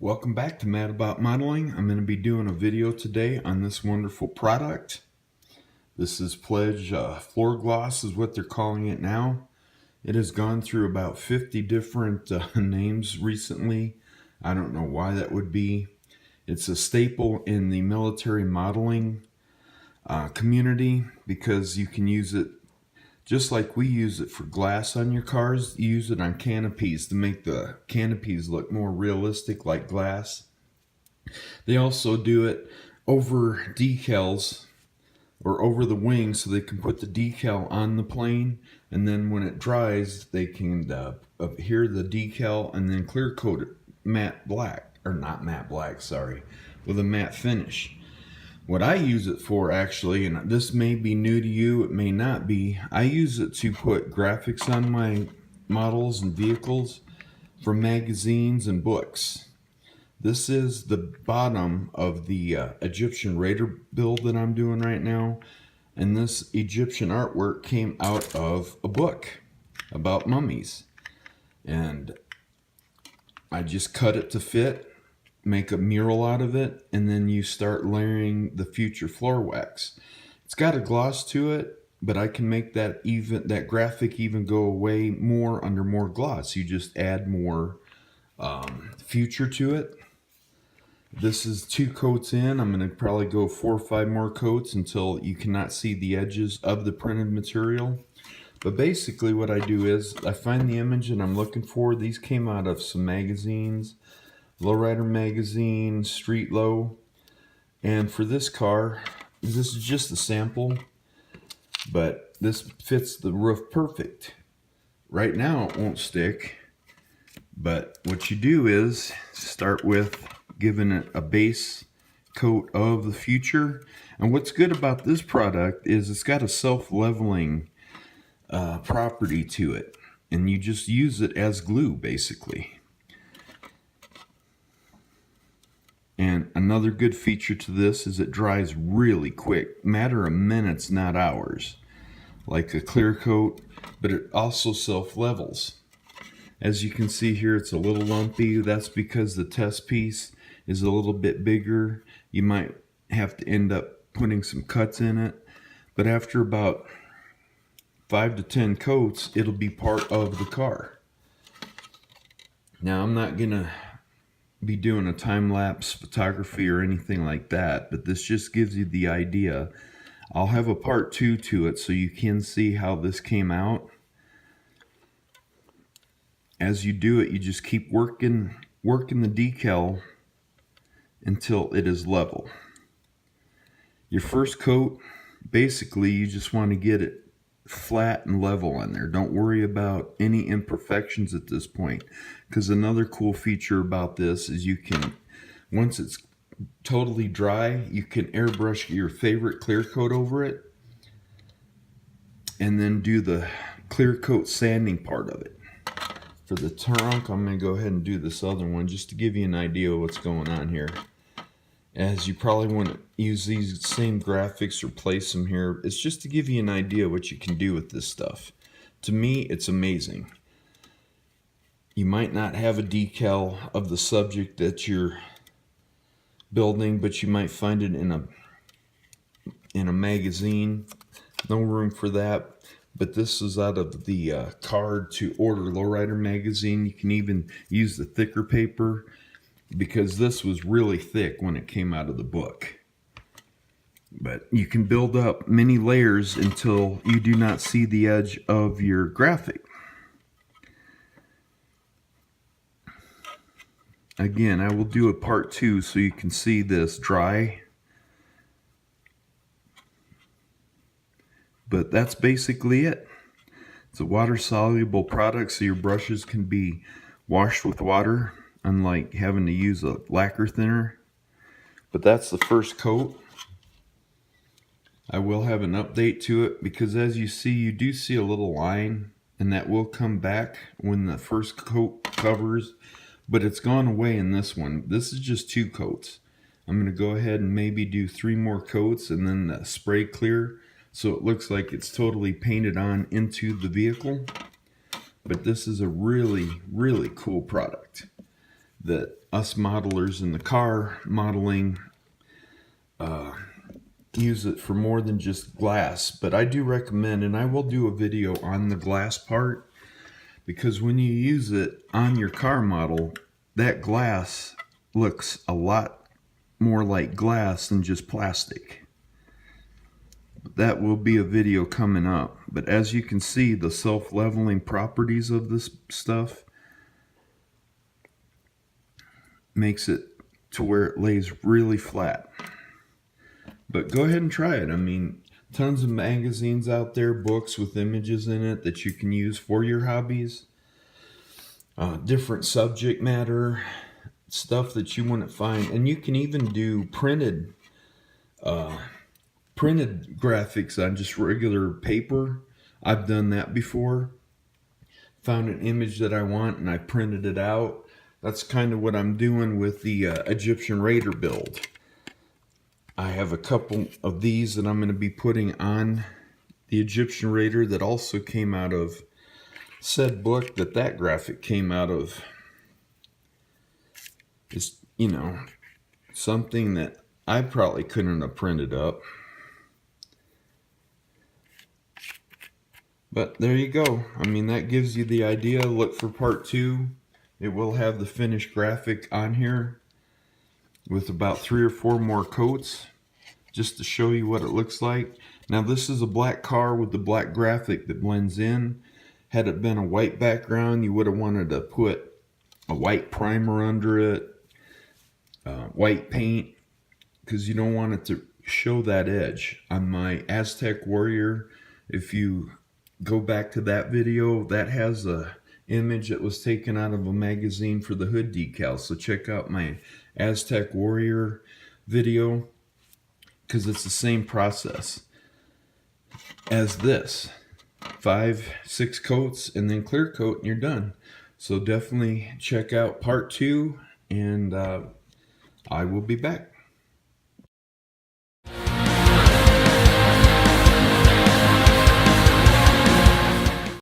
Welcome back to Mad About Modeling. I'm going to be doing a video today on this wonderful product. This is Pledge Floor Gloss is what they're calling it now. It has gone through about 50 different names recently. I don't know why that would be. It's a staple in the military modeling community because you can use it just like we use it for glass on your cars. You use it on canopies to make the canopies look more realistic like glass. They also do it over decals or over the wing so they can put the decal on the plane, and then when it dries they can adhere the decal and then clear coat it matte black, or not matte black, sorry, with a matte finish. What I use it for, actually, and this may be new to you, it may not be, I use it to put graphics on my models and vehicles for magazines and books. This is the bottom of the Egyptian Raider build that I'm doing right now, and this Egyptian artwork came out of a book about mummies, and I just cut it to fit, make a mural out of it, and then you start layering the future floor wax. It's got a gloss to it, but I can make that graphic even go away more under more gloss. You just add more future to it. This is 2 coats in. I'm going to probably go 4 or 5 more coats until you cannot see the edges of the printed material. But basically what I do is I find the image that I'm looking for. These came out of some magazines, Lowrider Magazine, Street Low, and for this car, this is just a sample, but this fits the roof perfect. Right now it won't stick, but what you do is start with giving it a base coat of the future. And what's good about this product is it's got a self-leveling property to it, and you just use it as glue basically. And another good feature to this is it dries really quick, matter of minutes, not hours, like a clear coat, but it also self-levels. As you can see here, it's a little lumpy. That's because the test piece is a little bit bigger. You might have to end up putting some cuts in it, but after about 5 to 10 coats, it'll be part of the car. Now, I'm not gonna be doing a time-lapse photography or anything like that, but this just gives you the idea. I'll have a part 2 to it so you can see how this came out. As you do it, you just keep working the decal until it is level. Your first coat, basically you just want to get it flat and level on there. Don't worry about any imperfections at this point, because another cool feature about this is you can, once it's totally dry, you can airbrush your favorite clear coat over it and then do the clear coat sanding part of it. For the trunk, I'm going to go ahead and do this other one just to give you an idea of what's going on here. As you probably want to use these same graphics or place them here, it's just to give you an idea what you can do with this stuff. To me, it's amazing. You might not have a decal of the subject that you're building, but you might find it in a magazine. No room for that. But this is out of the card to order Lowrider Magazine. You can even use the thicker paper, because this was really thick when it came out of the book. But you can build up many layers until you do not see the edge of your graphic. Again, I will do a part 2 so you can see this dry. But that's basically it. It's a water-soluble product, so your brushes can be washed with water, unlike having to use a lacquer thinner. But that's the first coat. I will have an update to it, because as you see, you do see a little line, and that will come back when the first coat covers, but it's gone away in this one. This is just 2 coats. I'm going to go ahead and maybe do 3 more coats and then the spray clear, so it looks like it's totally painted on into the vehicle. But this is a really, really cool product. that us modelers in the car modeling use it for more than just glass. But I do recommend, and I will do a video on the glass part, because when you use it on your car model, that glass looks a lot more like glass than just plastic. That will be a video coming up. But as you can see, the self-leveling properties of this stuff makes it to where it lays really flat. But go ahead and try it. I mean, tons of magazines out there, books with images in it that you can use for your hobbies. Different subject matter, stuff that you want to find. And you can even do printed graphics on just regular paper. I've done that before. Found an image that I want and I printed it out. That's kind of what I'm doing with the Egyptian Raider build. I have a couple of these that I'm going to be putting on the Egyptian Raider that also came out of said book that graphic came out of. It's, you know, something that I probably couldn't have printed up. But there you go. I mean, that gives you the idea. Look for part 2. It will have the finished graphic on here with about 3 or 4 more coats just to show you what it looks like. Now this is a black car with the black graphic that blends in. Had it been a white background, you would have wanted to put a white primer under it, white paint, because you don't want it to show that edge. On my Aztec Warrior, if you go back to that video, that has a image that was taken out of a magazine for the hood decal. So check out my Aztec Warrior video, because it's the same process as this. 5-6 coats and then clear coat and you're done. So definitely check out part 2, and I will be back.